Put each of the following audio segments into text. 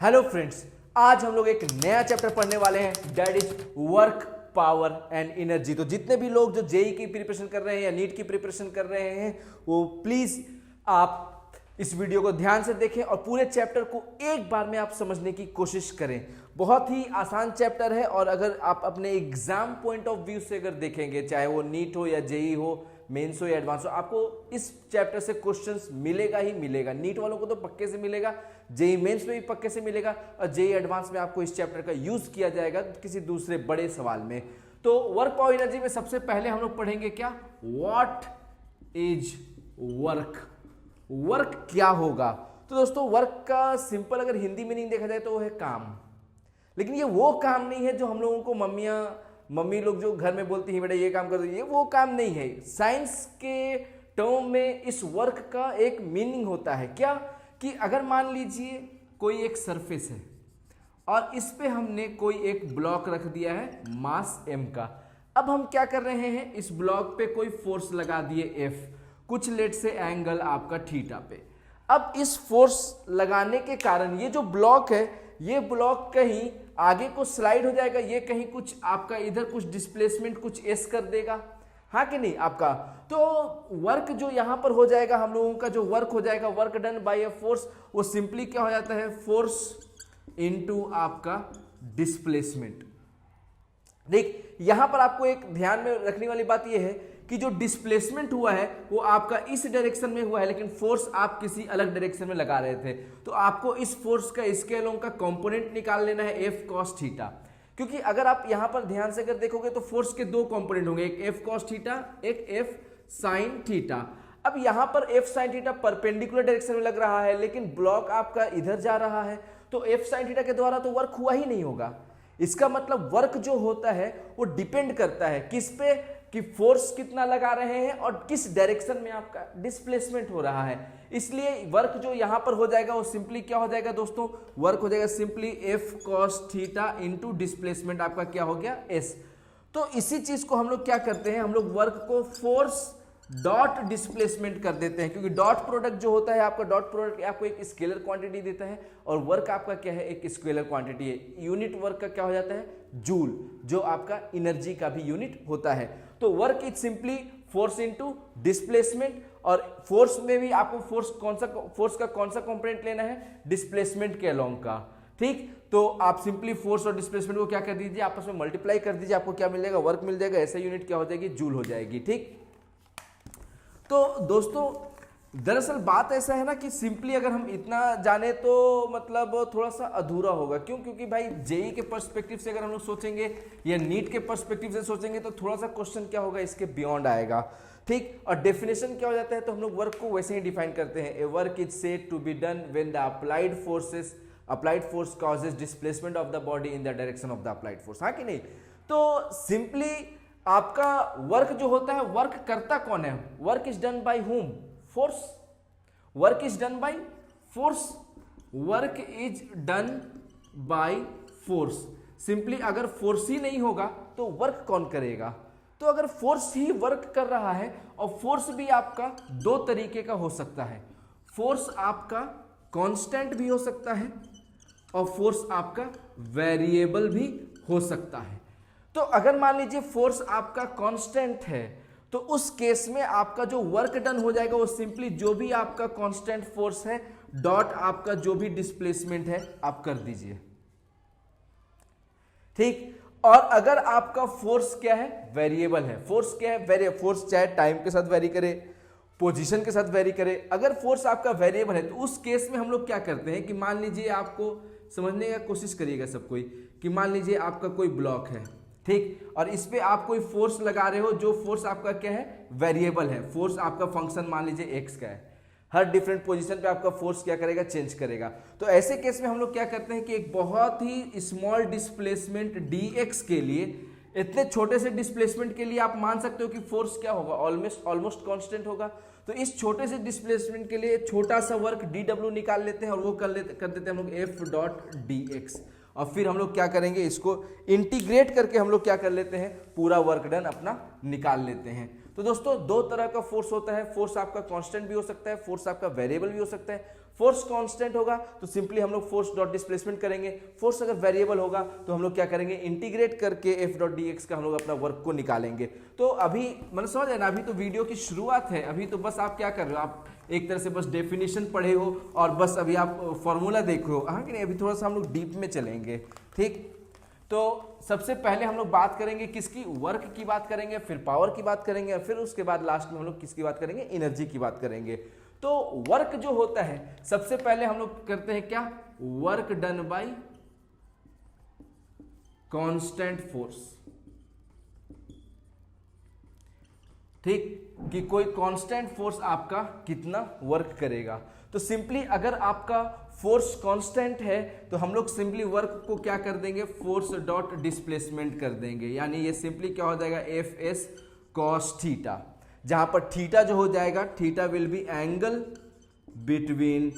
Hello friends, आज हम लोग एक नया चैप्टर पढ़ने वाले हैं, that is work, power and energy. तो जितने भी लोग जो जेई की प्रिपरेशन कर रहे हैं या नीट की प्रिपरेशन कर रहे हैं, वो प्लीज आप इस वीडियो को ध्यान से देखें और पूरे चैप्टर को एक बार में आप समझने की कोशिश करें। बहुत ही आसान चैप्टर है और अगर आप अपने एग्जाम पॉइंट ऑफ व्यू से अगर देखेंगे, चाहे वो नीट हो या जेई हो, मेंस हो या एडवांस हो, आपको इस चैप्टर से क्वेश्चंस मिलेगा ही मिलेगा। नीट वालों को तो पक्के से मिलेगा, जेई मेंस में भी पक्के से मिलेगा और जेई एडवांस में आपको इस चैप्टर का यूज किया जाएगा किसी दूसरे बड़े सवाल में। तो वर्क, पावर, एनर्जी में सबसे पहले हम लोग पढ़ेंगे क्या, व्हाट इज वर्क। वर्क क्या होगा? तो दोस्तों, वर्क का सिंपल अगर हिंदी मीनिंग देखा जाए तो वो है काम। लेकिन ये वो काम नहीं है जो हम लोगों को मम्मी लोग जो घर में बोलती हैं बेटा ये काम कर दो, ये वो काम नहीं है। साइंस के टर्म में इस वर्क का एक मीनिंग होता है क्या, कि अगर मान लीजिए कोई एक सरफेस है और इस पे हमने कोई एक ब्लॉक रख दिया है मास m का। अब हम क्या कर रहे हैं, इस ब्लॉक पे कोई फोर्स लगा दिए F, कुछ लेट से एंगल आपका थीटा पे। अब इस फोर्स लगाने के कारण ये जो ब्लॉक है, ये ब्लॉक कहीं आगे को स्लाइड हो जाएगा, ये कहीं कुछ आपका इधर कुछ डिस्प्लेसमेंट कुछ एस कर देगा, हाँ कि नहीं आपका। तो वर्क जो यहां पर हो जाएगा, हम लोगों का जो वर्क हो जाएगा, work done bye a force, वो सिंपली क्या हो जाता है, फोर्स इनटू आपका डिस्प्लेसमेंट। देख, यहां पर आपको एक ध्यान में रखने वाली बात यह है कि जो डिस्प्लेसमेंट हुआ है वो आपका इस डायरेक्शन में हुआ है, लेकिन फोर्स आप किसी अलग डायरेक्शन में लगा रहे थे। तो आपको इस फोर्स का इसके अलोंग का कंपोनेंट निकाल लेना है, एफ कॉस थीटा। क्योंकि अगर आप यहां पर ध्यान से अगर देखोगे तो फोर्स के दो कंपोनेंट होंगे, एक एफ कॉस थीटा, एक एफ साइन थीटा। अब यहां पर F sine theta perpendicular direction में लग रहा है, लेकिन ब्लॉक आपका इधर जा रहा है, तो एफ साइन थीटा के द्वारा तो वर्क हुआ ही नहीं होगा। इसका मतलब वर्क जो होता है वो डिपेंड करता है किस पे, कि फोर्स कितना लगा रहे हैं और किस डायरेक्शन में आपका डिस्प्लेसमेंट हो रहा है। इसलिए वर्क जो यहां पर हो जाएगा वो सिंपली क्या हो जाएगा दोस्तों, वर्क हो जाएगा simply F cos theta into displacement आपका क्या हो गया, एस। तो इसी चीज को हम लोग क्या करते हैं, हम लोग वर्क को फोर्स डॉट डिस्प्लेसमेंट कर देते हैं, क्योंकि डॉट प्रोडक्ट जो होता है आपका, डॉट प्रोडक्ट आपको एक स्केलर क्वांटिटी देता है और वर्क आपका क्या है, एक स्केलर क्वांटिटी है। यूनिट वर्क का क्या हो जाता है, जूल, जो आपका एनर्जी का भी यूनिट होता है। तो work is simply force into displacement, और फोर्स में भी आपको फोर्स का कौन सा कंपोनेंट लेना है, डिस्प्लेसमेंट के अलोंग का। ठीक, तो आप सिंपली फोर्स और डिस्प्लेसमेंट को क्या कर दीजिए, आपस में मल्टीप्लाई कर दीजिए, आपको क्या मिल जाएगा, वर्क मिल जाएगा। ऐसा यूनिट क्या हो जाएगी, जूल हो जाएगी। ठीक, तो दोस्तों दरअसल बात ऐसा है ना कि सिंपली अगर हम इतना जाने तो मतलब थोड़ा सा अधूरा होगा। क्यों? क्योंकि भाई जेई के पर्सपेक्टिव से अगर हम लोग सोचेंगे या नीट के पर्सपेक्टिव से सोचेंगे तो थोड़ा सा क्वेश्चन क्या होगा, इसके बियॉन्ड आएगा। ठीक, और डेफिनेशन क्या हो जाता है, तो हम लोग वर्क को वैसे ही डिफाइन करते हैं, a work is said to be done when the applied force causes displacement of the body in the direction of the applied force, हाँ कि नहीं। तो सिंपली आपका वर्क जो होता है, वर्क करता कौन है, work is done by whom, force. Work is done by force, work is done by force. Simply अगर फोर्स ही नहीं होगा तो वर्क कौन करेगा। तो अगर फोर्स ही वर्क कर रहा है, और फोर्स भी आपका दो तरीके का हो सकता है, फोर्स आपका कांस्टेंट भी हो सकता है और फोर्स आपका वेरिएबल भी हो सकता है। तो अगर मान लीजिए फोर्स आपका कांस्टेंट है, तो उस केस में आपका जो वर्क डन हो जाएगा वो सिंपली जो भी आपका कांस्टेंट फोर्स है डॉट आपका जो भी डिस्प्लेसमेंट है आप कर दीजिए। ठीक, और अगर आपका फोर्स क्या है, वेरिएबल है, फोर्स क्या है, वेरिएबल। फोर्स चाहे टाइम के साथ वेरी करे, पोजीशन के साथ वेरी करे। अगर फोर्स आपका वेरिएबल है तो उस केस में हम लोग क्या करते हैं कि मान लीजिए, आपको समझने का कोशिश करिएगा सब कोई, कि मान लीजिए आपका कोई ब्लॉक है, ठीक, और इस पे आप कोई फोर्स लगा रहे हो, जो फोर्स आपका क्या है, वेरिएबल है। फोर्स आपका फंक्शन मान लीजिए एक्स का है, हर डिफरेंट पोजीशन पे आपका फोर्स क्या करेगा, चेंज करेगा। तो ऐसे केस में हम लोग क्या करते हैं कि एक बहुत ही स्मॉल डिस्प्लेसमेंट dx के लिए, इतने छोटे से डिस्प्लेसमेंट के लिए आप मान सकते हो कि फोर्स क्या होगा, ऑलमोस्ट कांस्टेंट होगा। तो इस छोटे से डिस्प्लेसमेंट के लिए छोटा सा वर्क dw निकाल लेते हैं और वो कर देते हैं हम लोग f डॉट dx, और फिर हम लोग क्या करेंगे, इसको इंटीग्रेट करके हम लोग क्या कर लेते हैं, पूरा वर्क डन अपना निकाल लेते हैं। तो दोस्तों दो तरह का फोर्स होता है, फोर्स आपका कांस्टेंट भी हो सकता है, फोर्स आपका वेरिएबल भी हो सकता है। फोर्स कांस्टेंट होगा तो सिंपली हम लोग फोर्स डॉट डिस्प्लेसमेंट करेंगे, फोर्स अगर वेरिएबल होगा तो हम लोग क्या करेंगे, इंटीग्रेट करके एफ डॉट डी एक्स का हम लोग अपना वर्क को निकालेंगे। तो अभी मतलब समझ आए ना, अभी तो वीडियो की शुरुआत है, अभी तो बस आप क्या कर रहे हो, आप एक तरह से बस डेफिनेशन पढ़े हो और बस अभी आप फॉर्मूला देख रहे हो, हाँ कि नहीं। अभी थोड़ा सा हम लोग डीप में चलेंगे, ठीक। तो सबसे पहले हम लोग बात करेंगे किसकी, वर्क की बात करेंगे, फिर पावर की बात करेंगे, और फिर उसके बाद लास्ट में हम लोग किसकी बात करेंगे, एनर्जी की बात करेंगे। तो वर्क जो होता है सबसे पहले हम लोग करते हैं क्या, work done bye constant force, ठीक, कि कोई कांस्टेंट फोर्स आपका कितना वर्क करेगा। तो सिंपली अगर आपका फोर्स कांस्टेंट है तो हम लोग सिंपली वर्क को क्या कर देंगे, फोर्स डॉट डिस्प्लेसमेंट कर देंगे, यानी ये सिंपली क्या हो जाएगा, एफ एस कॉस थीटा, जहां पर थीटा जो हो जाएगा, theta will be angle between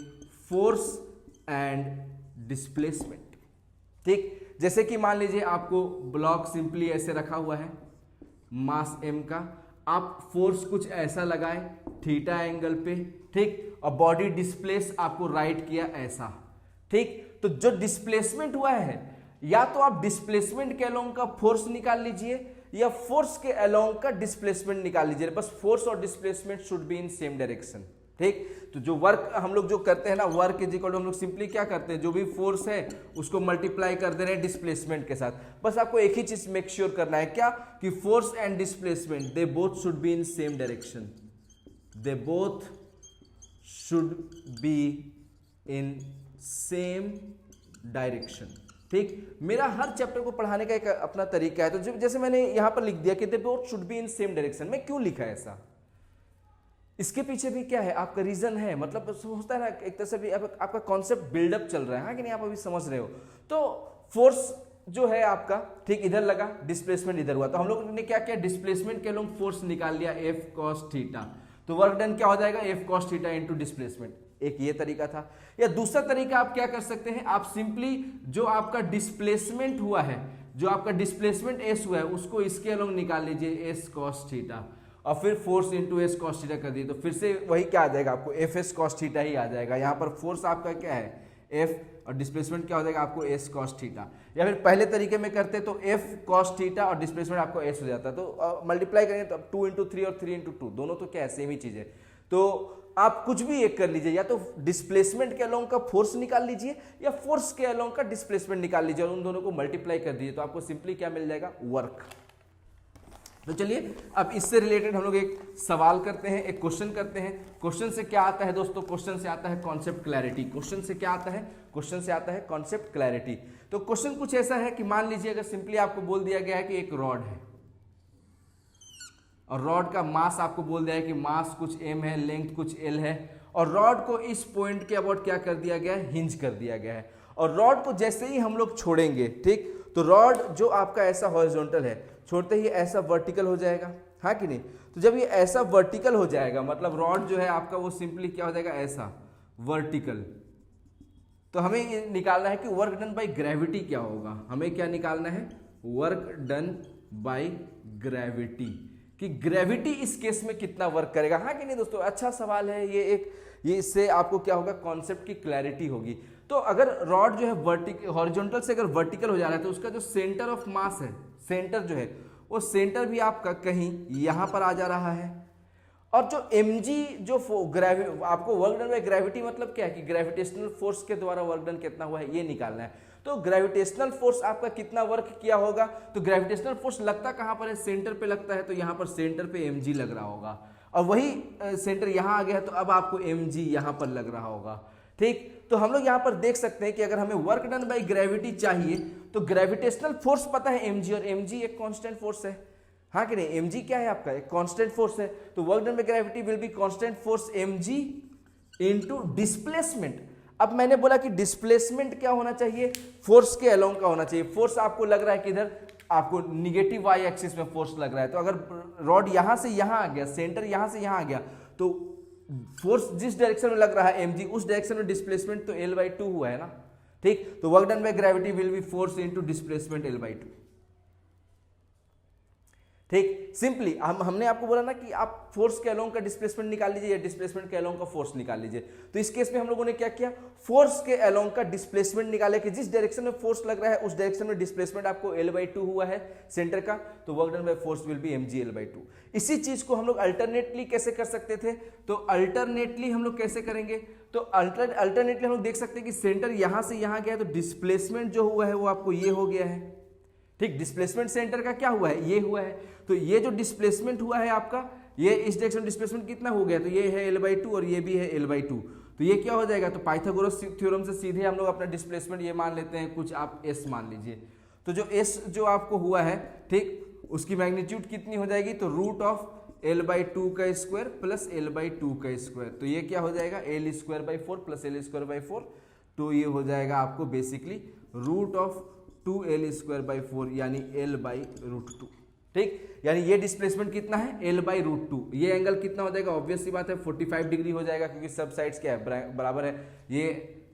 force and displacement, ठीक। जैसे कि मान लीजिए आपको ब्लॉक सिंपली ऐसे रखा हुआ है मास m का, आप फोर्स कुछ ऐसा लगाए थीटा एंगल पे, ठीक, और बॉडी डिस्प्लेस आपको राइट किया ऐसा, ठीक। तो जो डिस्प्लेसमेंट हुआ है, या तो आप डिस्प्लेसमेंट के अलोंग का फोर्स निकाल लीजिए या फोर्स के अलोंग का डिस्प्लेसमेंट निकाल लीजिए, बस फोर्स और displacement should be in same direction, ठीक। तो जो वर्क हम लोग जो करते हैं ना, वर्क इज इक्वल टू हम लोग सिंपली क्या करते हैं, जो भी फोर्स है उसको मल्टीप्लाई कर दे रहे हैं डिस्प्लेसमेंट के साथ। बस आपको एक ही चीज मेक श्योर करना है, क्या, कि force and displacement they both should be in same direction, they both should be in same direction, ठीक। मेरा हर चैप्टर को पढ़ाने का एक अपना तरीका है, तो जैसे मैंने यहां पर लिख दिया कि they both should be in same direction, मैं क्यों लिखा है ऐसा, इसके पीछे भी क्या है, आपका रीजन है, मतलब होता है ना एक तरह से भी आपका कॉन्सेप्ट बिल्डअप चल रहा है, हाँ कि नहीं, आप अभी समझ रहे हो। तो फोर्स जो है आपका, ठीक, इधर लगा, डिस्प्लेसमेंट इधर हुआ, तो हम लोग ने क्या किया, डिस्प्लेसमेंट के लोग फोर्स निकाल लिया एफ कॉस थीटा, तो वर्क डन क्या हो जाएगा, F cos theta into displacement. एक ये तरीका था, या दूसरा तरीका आप क्या कर सकते हैं, आप सिंपली जो आपका डिस्प्लेसमेंट हुआ है, जो आपका डिस्प्लेसमेंट एस हुआ है, उसको इसके अलोंग निकाल लीजिए एस कॉस थीटा, और फिर force into S cos theta कर दिए, तो फिर से वही क्या आ जाएगा आपको, एफ एस कॉस थीटा ही आ जाएगा। यहाँ पर फोर्स आपका क्या है, एफ, और डिस्प्लेसमेंट क्या हो जाएगा आपको, एस कॉस थीटा। या फिर पहले तरीके में करते तो एफ कॉस थीटा और डिस्प्लेसमेंट आपको एस हो जाता है, तो मल्टीप्लाई करेंगे तो 2 इंटू 3 और 3 इंटू 2, दोनों तो क्या है, सेम ही चीज है। तो आप कुछ भी एक कर लीजिए, या तो डिस्प्लेसमेंट के अलोंग का फोर्स निकाल लीजिए या फोर्स के अलोंग का डिस्प्लेसमेंट निकाल लीजिए, और उन दोनों को मल्टीप्लाई कर दीजिए, तो आपको सिंपली क्या मिल जाएगा, वर्क। तो चलिए अब इससे रिलेटेड हम लोग एक सवाल करते हैं, एक क्वेश्चन करते हैं। क्वेश्चन से क्या आता है दोस्तों, क्वेश्चन से आता है कॉन्सेप्ट क्लैरिटी। क्वेश्चन से क्या आता है, क्वेश्चन से आता है कॉन्सेप्ट क्लैरिटी। तो क्वेश्चन कुछ ऐसा है कि मान लीजिए अगर सिंपली आपको बोल दिया गया है कि एक रॉड है, और रॉड का मास आपको बोल दिया है कि मास कुछ m है, लेंथ कुछ l है, और रॉड को इस पॉइंट के अबाउट क्या कर दिया गया है, हिंज कर दिया गया है, और रॉड को जैसे ही हम लोग छोड़ेंगे, ठीक, तो रॉड जो आपका ऐसा हॉरिजॉन्टल है, छोड़ते ही ऐसा वर्टिकल हो जाएगा, हाँ कि नहीं। तो जब ये ऐसा वर्टिकल हो जाएगा, मतलब रॉड जो है आपका वो सिंपली क्या हो जाएगा, ऐसा वर्टिकल, तो हमें ये निकालना है कि वर्क डन बाय ग्रेविटी क्या होगा। हमें क्या निकालना है, वर्क डन बाय ग्रेविटी, कि ग्रेविटी इस केस में कितना वर्क करेगा, हाँ कि नहीं दोस्तों। अच्छा सवाल है ये इससे आपको क्या होगा, कॉन्सेप्ट की क्लैरिटी होगी। तो अगर रॉड जो है वर्टिकल, हॉरिजॉन्टल से अगर वर्टिकल हो जा रहा है, तो उसका जो सेंटर ऑफ मास है, सेंटर जो है वो सेंटर भी आपका कहीं यहां पर आ जा रहा है, और जो mg जो आपको वर्क डन बाय ग्रेविटी मतलब क्या है, कि ग्रेविटेशनल फोर्स के द्वारा वर्क डन कितना हुआ है ये निकालना है। तो ग्रेविटेशनल फोर्स आपका कितना वर्क किया होगा, तो ग्रेविटेशनल फोर्स लगता कहां पर है, सेंटर पे लगता है, तो यहां पर सेंटर पे mg लग रहा होगा, और वही सेंटर यहां आ गया है, तो अब आपको mg यहां पर लग रहा होगा, ठीक। तो हम लोग यहां पर देख सकते हैं कि अगर हमें वर्क डन बाय ग्रेविटी चाहिए, तो ग्रेविटेशनल फोर्स पता है mg, और mg एक कांस्टेंट फोर्स है, हाँ कि नहीं। mg क्या है आपका, एक कांस्टेंट फोर्स है, तो work done by gravity will be constant force mg into displacement. अब मैंने बोला कि डिस्प्लेसमेंट क्या होना चाहिए, फोर्स के अलोंग का होना चाहिए। फोर्स आपको लग रहा है कि इधर आपको निगेटिव वाई एक्सिस में फोर्स लग रहा है, तो अगर रॉड यहां से यहां आ गया, सेंटर यहां से यहां आ गया, तो फोर्स जिस डायरेक्शन में लग रहा है mg, उस डायरेक्शन में डिस्प्लेसमेंट तो l/2 हुआ है ना, ठीक। तो work done by gravity will be force into displacement l/2, ठीक, सिंपली हमने आपको बोला ना कि आप फोर्स के अलोंग का डिस्प्लेसमेंट निकाल लीजिए या डिस्प्लेसमेंट के अलोंग का फोर्स निकाल लीजिए। तो इस केस में हम लोगों ने क्या किया, फोर्स के अलोंग का डिस्प्लेसमेंट निकाले कि जिस डायरेक्शन में फोर्स लग रहा है उस डायरेक्शन में डिस्प्लेसमेंट आपको L/2 हुआ है सेंटर का, तो work done by force will be mg L/2। इसी चीज को हम लोग अल्टरनेटली कैसे कर सकते थे, तो अल्टरनेटली हम लोग कैसे करेंगे, तो अल्टरनेटली हम लोग देख सकते हैं कि सेंटर यहां से यहां गया है, तो डिस्प्लेसमेंट जो हुआ है वो आपको ये हो गया है। ठीक, डिस्प्लेसमेंट सेंटर का क्या हुआ है, ये हुआ है। तो ये जो डिस्प्लेसमेंट हुआ है आपका, ये इस डायरेक्शन डिस्प्लेसमेंट कितना हो गया, तो ये है L/2 और ये भी है L/2। तो ये क्या हो जाएगा, तो पाइथागोरस थ्योरम से सीधे हम लोग अपना डिस्प्लेसमेंट ये मान लेते हैं, कुछ आप s मान लीजिए। तो जो s जो आपको हुआ है, ठीक, उसकी मैग्नीट्यूड कितनी हो जाएगी, तो रूट ऑफ L/2 का स्क्वायर प्लस L/2 का स्क्वायर। तो ये क्या हो जाएगा, L²/4 प्लस L²/4। तो ये हो जाएगा आपको बेसिकली रूट ऑफ 2L²/4 यानी L/√2। ठीक, यानी ये डिस्प्लेसमेंट कितना है, L/√2। ये एंगल कितना हो जाएगा, ऑब्वियस सी बात है 45 डिग्री हो जाएगा, क्योंकि सब साइड्स क्या है, बराबर है। ये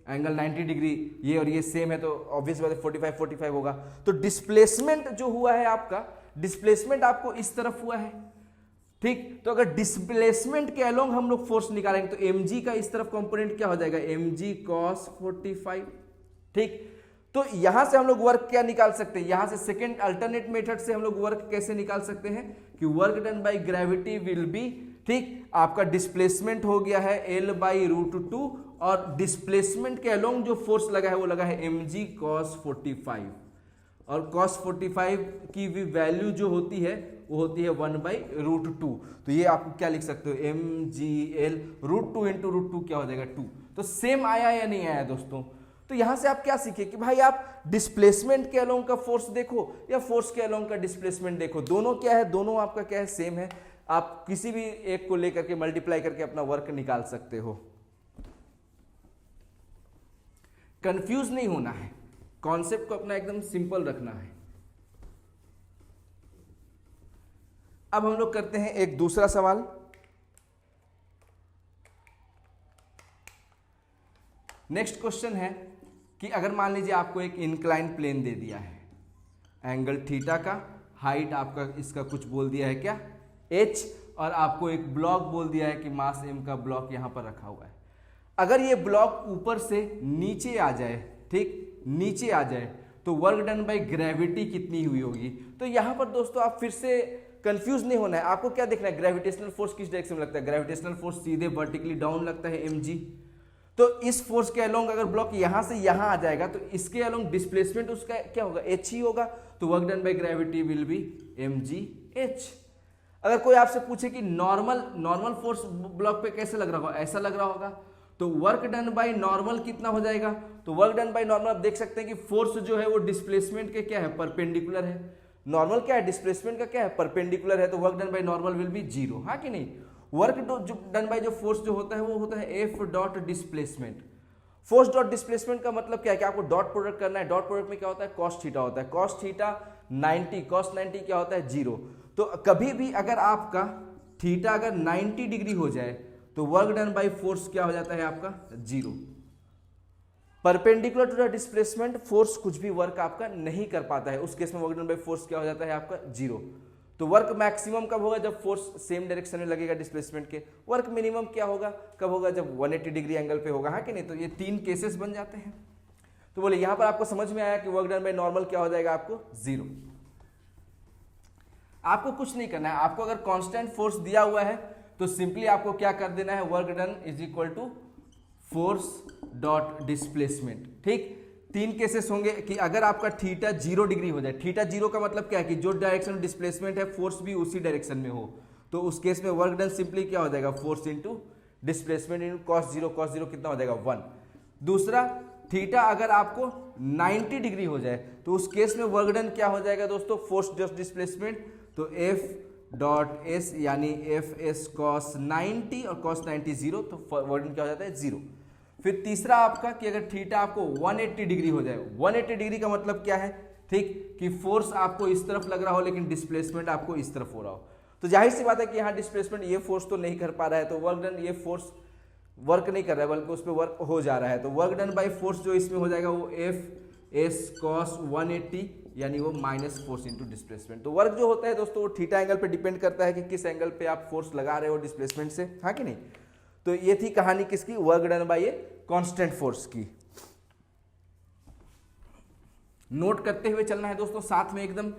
एंगल 90 डिग्री, ये और ये सेम है, तो ऑब्वियस बात है 45 होगा। तो डिस्प्लेसमेंट जो हुआ है आपका, डिस्प्लेसमेंट आपको इस तरफ हुआ है। ठीक, तो अगर डिस्प्लेसमेंट के अलोंग हम लोग फोर्स निकालेंगे तो mg का इस तरफ कंपोनेंट क्या हो जाएगा, mg cos 45। ठीक, तो यहां से हम लोग वर्क क्या निकाल सकते हैं, यहां से सेकेंड अल्टरनेट मेथड से हम लोग वर्क कैसे निकाल सकते हैं कि work done by gravity will be, ठीक, आपका डिस्प्लेसमेंट हो गया है L/√2 और डिस्प्लेसमेंट के अलोंग जो फोर्स लगा है वो लगा है mg cos 45। और cos 45 की भी वैल्यू जो होती है वो होती है 1/√2। तो ये आप क्या लिख सकते हो, mgl √2 इंटू √2 क्या हो जाएगा 2। तो सेम आया या नहीं आया दोस्तों। तो यहां से आप क्या सीखे कि भाई आप डिस्प्लेसमेंट के अलोंग का फोर्स देखो या फोर्स के अलोंग का डिस्प्लेसमेंट देखो, दोनों क्या है, दोनों आपका क्या है, सेम है। आप किसी भी एक को लेकर के मल्टीप्लाई करके अपना वर्क निकाल सकते हो। कंफ्यूज नहीं होना है, कॉन्सेप्ट को अपना एकदम सिंपल रखना है। अब हम लोग करते हैं एक दूसरा सवाल। नेक्स्ट क्वेश्चन है कि अगर मान लीजिए आपको एक इंक्लाइन प्लेन दे दिया है, एंगल थीटा का, हाइट आपका इसका कुछ बोल दिया है क्या, h, और आपको एक ब्लॉक बोल दिया है कि मास m का ब्लॉक यहां पर रखा हुआ है। अगर ये ब्लॉक ऊपर से नीचे आ जाए, ठीक, नीचे आ जाए, तो वर्क डन बाय ग्रेविटी कितनी हुई होगी। तो यहां पर दोस्तों आप फिर से कंफ्यूज नहीं होना है, आपको क्या देखना है, ग्रेविटेशनल फोर्स किस डायरेक्शन में लगता है, ग्रेविटेशनल फोर्स सीधे वर्टिकली डाउन लगता है mg। तो इस फोर्स के अलोंग अगर ब्लॉक यहां से यहां आ जाएगा तो इसके अलोंग डिस्प्लेसमेंट उसका क्या होगा, h ही होगा। तो work done by gravity will be mgh। अगर कोई आपसे पूछे कि नॉर्मल फोर्स ब्लॉक पे कैसे लग रहा होगा, ऐसा लग रहा होगा, तो वर्क डन बाय नॉर्मल कितना हो जाएगा, तो वर्क डन बाय नॉर्मल आप देख सकते हैं कि फोर्स जो है वो डिस्प्लेसमेंट के क्या है, परपेंडिकुलर है। नॉर्मल क्या है, डिस्प्लेसमेंट का क्या है, परपेंडिकुलर है, तो work done by normal will be 0। हाँ कि नहीं। वर्क डन बाय जो फोर्स जो होता है वो होता है F dot displacement. Force dot displacement का मतलब क्या है कि आपको डॉट प्रोडक्ट करना है। डॉट प्रोडक्ट में क्या होता है, कॉस थीटा होता है, कॉस थीटा 90, कॉस 90 क्या होता है 0। तो कभी भी अगर आपका थीटा अगर 90 डिग्री हो जाए तो वर्क डन बाय फोर्स क्या हो जाता है आपका 0। Perpendicular to the displacement force कुछ भी वर्क आपका नहीं कर पाता है, उस केस में वर्क डन बाय फोर्स क्या हो जाता है आपका 0। तो वर्क मैक्सिमम कब होगा, जब फोर्स सेम डायरेक्शन में लगेगा डिस्प्लेसमेंट के। वर्क मिनिमम क्या होगा, कब होगा, जब 180 डिग्री एंगल पे होगा। हाँ कि नहीं। तो ये 3 केसेस बन जाते हैं। तो बोले यहां पर आपको समझ में आया कि वर्क डन बाय नॉर्मल क्या हो जाएगा आपको 0। आपको कुछ नहीं करना है, आपको अगर कांस्टेंट फोर्स दिया हुआ है तो सिंपली आपको क्या कर देना है, work done is equal to force dot displacement. ठीक, 3 केसेस होंगे कि अगर आपका थीटा 0 डिग्री हो जाए, थीटा 0 का मतलब क्या है कि जो डायरेक्शन में डिस्प्लेसमेंट है फोर्स भी उसी डायरेक्शन में हो, तो उस केस में वर्क डन सिंपली क्या हो जाएगा, force into displacement into cos 0। Cos 0 कितना हो जाएगा 1। दूसरा, थीटा अगर आपको 90 डिग्री हो जाए तो उस केस में वर्क डन क्या हो जाएगा दोस्तों, फोर्स डॉट डिस्प्लेसमेंट, तो एफ डॉट एस यानी एफ एस कॉस 90 और कॉस 90 0, तो वर्क डन क्या हो जाता है 0। फिर तीसरा आपका कि अगर थीटा आपको 180 डिग्री हो जाए, 180 डिग्री का मतलब क्या है, ठीक, कि फोर्स आपको इस तरफ लग रहा हो लेकिन डिस्प्लेसमेंट आपको इस तरफ हो रहा हो। तो जाहिर सी बात है कि यहाँ डिस्प्लेसमेंट ये फोर्स तो नहीं कर पा रहा है, तो वर्क डन ये फोर्स वर्क नहीं कर रहा है बल्कि उस पर वर्क हो जा रहा है। तो वर्क डन बाय फोर्स जो इसमें हो जाएगा वो एफ एस कॉस 180 यानी वो माइनस फोर्स इंटू डिस्प्लेसमेंट। तो वर्क जो होता है दोस्तों वो थीटा एंगल पे डिपेंड करता है कि किस एंगल पे आप फोर्स लगा रहे हो डिस्प्लेसमेंट से, हाँ कि नहीं। तो ये थी कहानी किसकी, work done bye a constant force की। नोट करते हुए चलना है दोस्तों साथ में एकदम।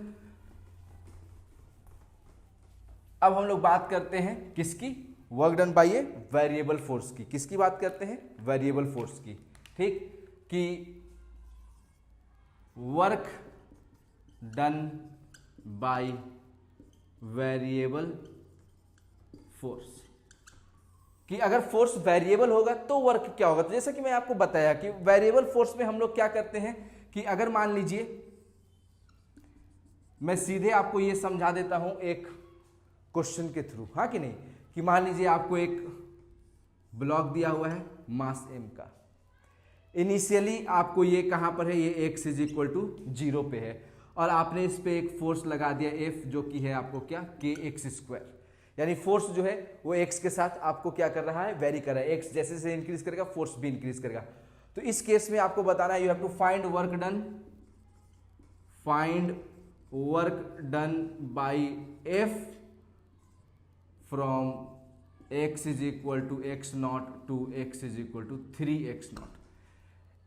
अब हम लोग बात करते हैं किसकी, work done bye a variable force की। किसकी बात करते हैं, वेरिएबल फोर्स की, ठीक। कि work done by variable force, कि अगर फोर्स वेरिएबल होगा तो वर्क क्या होगा। तो जैसा कि मैं आपको बताया कि वेरिएबल फोर्स में हम लोग क्या करते हैं कि अगर मान लीजिए, मैं सीधे आपको यह समझा देता हूं एक क्वेश्चन के थ्रू, हाँ कि नहीं, कि मान लीजिए आपको एक ब्लॉक दिया हुआ है मास m का। इनिशियली आपको ये कहां पर है, ये x इज इक्वल टू 0 पे है, और आपने इस पे एक फोर्स लगा दिया F, जो कि है आपको क्या, kx²। यानी फोर्स जो है वो x के साथ आपको क्या कर रहा है, वेरी कर रहा है। x जैसे जैसे इंक्रीज करेगा फोर्स भी इंक्रीज करेगा। तो इस केस में आपको बताना है, you have to find work done, find work done by F from x is equal to x0 to x is equal to 3x0।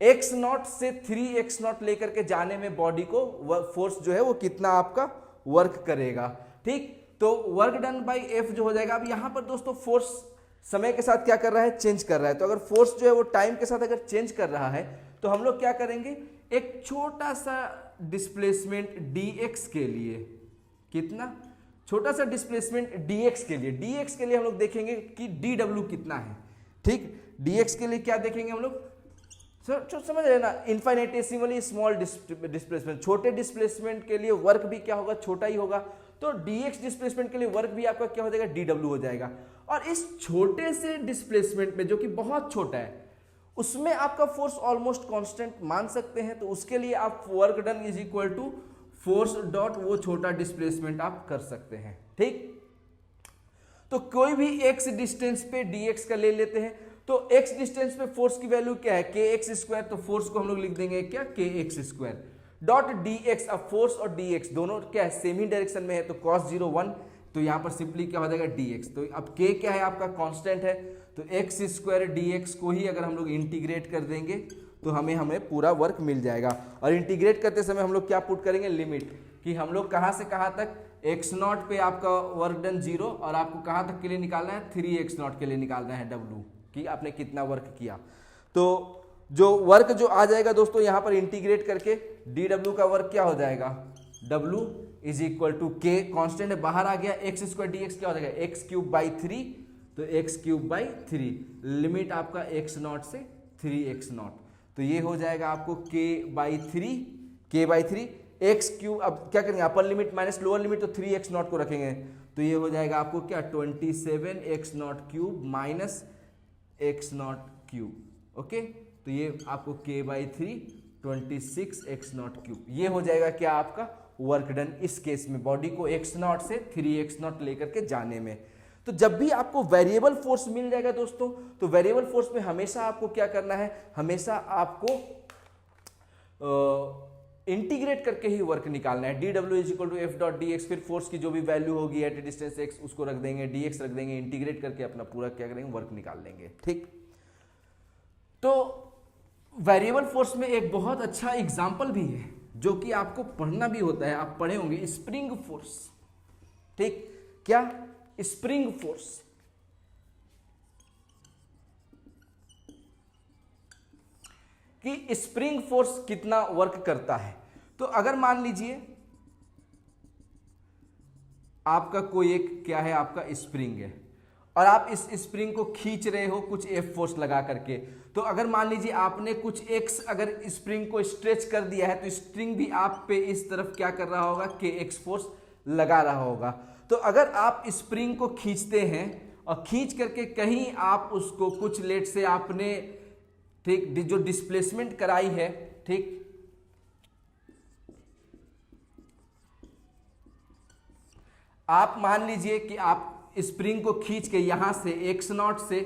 x0 से 3x0 लेकर के जाने में बॉडी को फोर्स जो है वो कितना आपका वर्क करेगा, ठीक। तो वर्क डन बाय F जो हो जाएगा। अब यहां पर दोस्तों फोर्स समय के साथ क्या कर रहा है, चेंज कर रहा है। तो अगर फोर्स जो है वो टाइम के साथ अगर चेंज कर रहा है तो हम लोग क्या करेंगे, एक छोटा सा डिस्प्लेसमेंट dx के लिए, कितना छोटा सा डिस्प्लेसमेंट dx के लिए, dx के लिए हम लोग देखेंगे कि dw कितना है, ठीक। dx के लिए क्या देखेंगे हम लोग, समझ रहे ना, इनफाइनेटेसिमली स्मॉल डिस्प्लेसमेंट। छोटे डिस्प्लेसमेंट के लिए वर्क भी क्या होगा, छोटा ही होगा। तो dx डिस्प्लेसमेंट के लिए वर्क भी आपका क्या हो जाएगा, dw हो जाएगा। और इस छोटे से डिस्प्लेसमेंट में जो कि बहुत छोटा है, उसमें आपका फोर्स ऑलमोस्ट कांस्टेंट मान सकते हैं। तो उसके लिए आप work done is equal to force dot वो छोटा डिस्प्लेसमेंट आप कर सकते हैं, ठीक। तो कोई भी x डिस्टेंस पे dx का ले लेते हैं। तो x डिस्टेंस पे फोर्स की वैल्यू क्या है, kx²। तो फोर्स को हम लोग लिख देंगे क्या, kx² डॉट dx। अब फोर्स और dx दोनों क्या है, सेम ही डायरेक्शन में है, तो cos 0 1। तो यहां पर सिंपली क्या हो जाएगा, dx। तो अब k क्या है आपका, कांस्टेंट है। तो x² dx को ही अगर हम लोग इंटीग्रेट कर देंगे तो हमें पूरा वर्क मिल जाएगा। और इंटीग्रेट करते समय हम लोग क्या पुट करेंगे, लिमिट, कि हम लोग कहां से कहां तक, x0 पे आपका वर्क डन 0, और आपको कहां तक के लिए निकालना है, 3x0 के लिए निकालना है w, कि आपने कितना वर्क किया। तो जो वर्क जो आ जाएगा दोस्तों यहां पर इंटीग्रेट करके, dw का वर्क क्या हो जाएगा, w is equal to k, constant है बाहर आ गया, x² dx क्या हो जाएगा, x³/3। तो x³/3, लिमिट आपका x0 से 3x0। तो ये हो जाएगा आपको k/3, x³। अब क्या करेंगे, upper limit minus lower limit, तो 3x0 को रखेंगे। तो ये हो जाएगा आपको क्या, 27x0³ माइनस x0³। ओके, तो ये आपको k/3 26x0³, ये हो जाएगा क्या आपका वर्क डन इस केस में, बॉडी को x0 से 3x0 लेकर के जाने में। तो जब भी आपको वेरिएबल फोर्स मिल जाएगा दोस्तों, तो वेरिएबल फोर्स में हमेशा आपको क्या करना है, हमेशा आपको इंटीग्रेट करके ही वर्क निकालना है। dw is equal to f dot dx, फिर फोर्स की जो भी वैल्यू होगी एट ए डिस्टेंस x उसको रख देंगे, dx रख देंगे, इंटीग्रेट करके अपना पूरा क्या करेंगे, वर्क निकाल लेंगे, ठीक। तो वेरिएबल फोर्स में एक बहुत अच्छा एग्जाम्पल भी है जो कि आपको पढ़ना भी होता है, आप पढ़े होंगे, स्प्रिंग फोर्स, ठीक। क्या, स्प्रिंग फोर्स। कि स्प्रिंग फोर्स कितना वर्क करता है। तो अगर मान लीजिए आपका कोई एक क्या है, आपका स्प्रिंग है, और आप इस स्प्रिंग को खींच रहे हो कुछ F फोर्स लगा करके। तो अगर मान लीजिए आपने कुछ x अगर स्प्रिंग को स्ट्रेच कर दिया है, तो स्प्रिंग भी आप पे इस तरफ क्या कर रहा होगा, kx फोर्स लगा रहा होगा। तो अगर आप स्प्रिंग को खींचते हैं और खींच करके कहीं आप उसको कुछ लेट से आपने, ठीक, जो डिस्प्लेसमेंट कराई है, ठीक, आप मान लीजिए कि आप स्प्रिंग को खींच के यहां से x0 से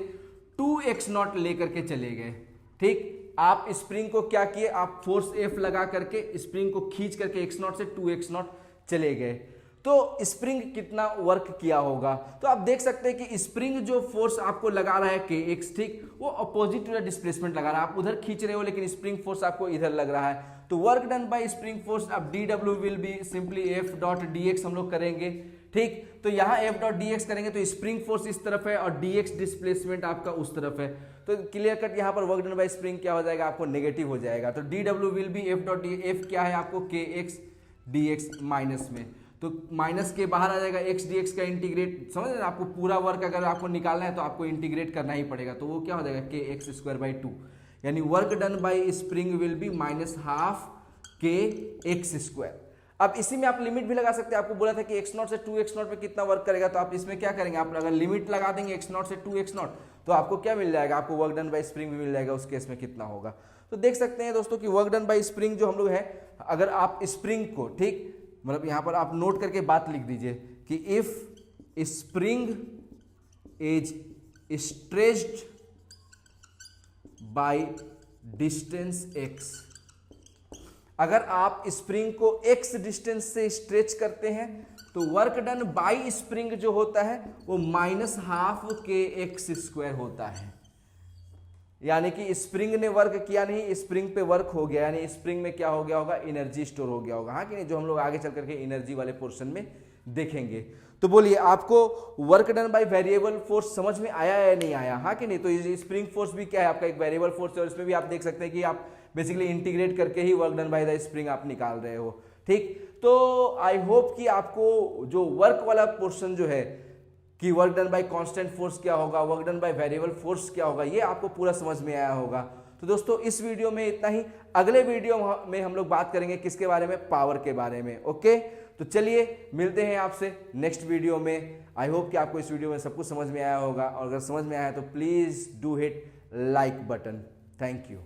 2x0 लेकर के चले गए, ठीक। आप स्प्रिंग को क्या किए, आप फोर्स F लगा करके स्प्रिंग को खींच करके x0 से 2x0 चले गए, तो स्प्रिंग कितना वर्क किया होगा। तो आप देख सकते हैं कि स्प्रिंग जो फोर्स आपको लगा रहा है kx, ठीक, वो अपोजिट टू द डिस्प्लेसमेंट लगा रहा है। आप उधर खींच रहे हो लेकिन स्प्रिंग फोर्स आपको इधर लग रहा है। तो work done bye spring force, अब dw will be simply f dot dx हम लोग करेंगे, ठीक। तो यहाँ f डॉट dx करेंगे तो स्प्रिंग फोर्स इस तरफ है और dx डिस्प्लेसमेंट आपका उस तरफ है। तो क्लियर कट यहाँ पर वर्क डन बाय स्प्रिंग क्या हो जाएगा, आपको नेगेटिव हो जाएगा। तो dw will be f dot f क्या है आपको kx dx माइनस में, तो माइनस के बाहर आ जाएगा x dx का इंटीग्रेट, समझ रहे हैं। आपको पूरा वर्क अगर आपको निकालना है तो आपको इंटीग्रेट करना ही पड़ेगा, तो वो क्या हो जाएगा kx स्क्वायर बाई 2, यानी work done by spring will be minus half kx square. अब इसी में आप लिमिट भी लगा सकते हैं। आपको बोला था कि x0 से 2x0 पे कितना वर्क करेगा, तो आप इसमें क्या करेंगे, आप अगर लिमिट लगा देंगे x0 से 2x0 तो आपको क्या मिल जाएगा, आपको वर्क डन बाई स्प्रिंग भी मिल जाएगा, उस केस में कितना होगा। तो देख सकते हैं दोस्तों कि वर्क डन बाई स्प्रिंग जो हम लोग है, अगर आप स्प्रिंग को, ठीक, मतलब यहां पर आप नोट करके बात लिख दीजिए कि if spring is stretched by distance x, अगर आप स्प्रिंग को x डिस्टेंस से स्ट्रेच करते हैं तो वर्क डन बाय स्प्रिंग जो होता है वो माइनस हाफ kx स्क्वायर होता है। यानी कि स्प्रिंग ने वर्क किया नहीं, स्प्रिंग पे वर्क हो गया, यानी स्प्रिंग में क्या हो गया होगा, एनर्जी स्टोर हो गया होगा, हाँ कि नहीं, जो हम लोग आगे चल करके एनर्जी वाले पोर्शन में देखेंगे। तो बोलिए आपको work done by variable force समझ में आया या नहीं आया, हाँ कि नहीं। तो ये स्प्रिंग फोर्स भी क्या है, आपका एक वेरिएबल फोर्स है और इसमें भी आप देख सकते हैं कि आप बेसिकली इंटीग्रेट करके ही work done by the spring आप निकाल रहे हो, ठीक। तो आई होप कि आपको जो वर्क वाला पोर्शन जो है कि work done bye constant force क्या होगा, work done by variable force क्या होगा, ये आपको पूरा समझ में आया होगा। तो दोस्तों इस वीडियो में इतना ही, अगले वीडियो में हम लोग बात करेंगे किसके बारे में, पावर के बारे में, ओके। तो चलिए मिलते हैं आपसे नेक्स्ट वीडियो में। आई होप कि आपको इस वीडियो में सब कुछ समझ में आया होगा, और अगर समझ में आया तो please do hit like button. Thank you.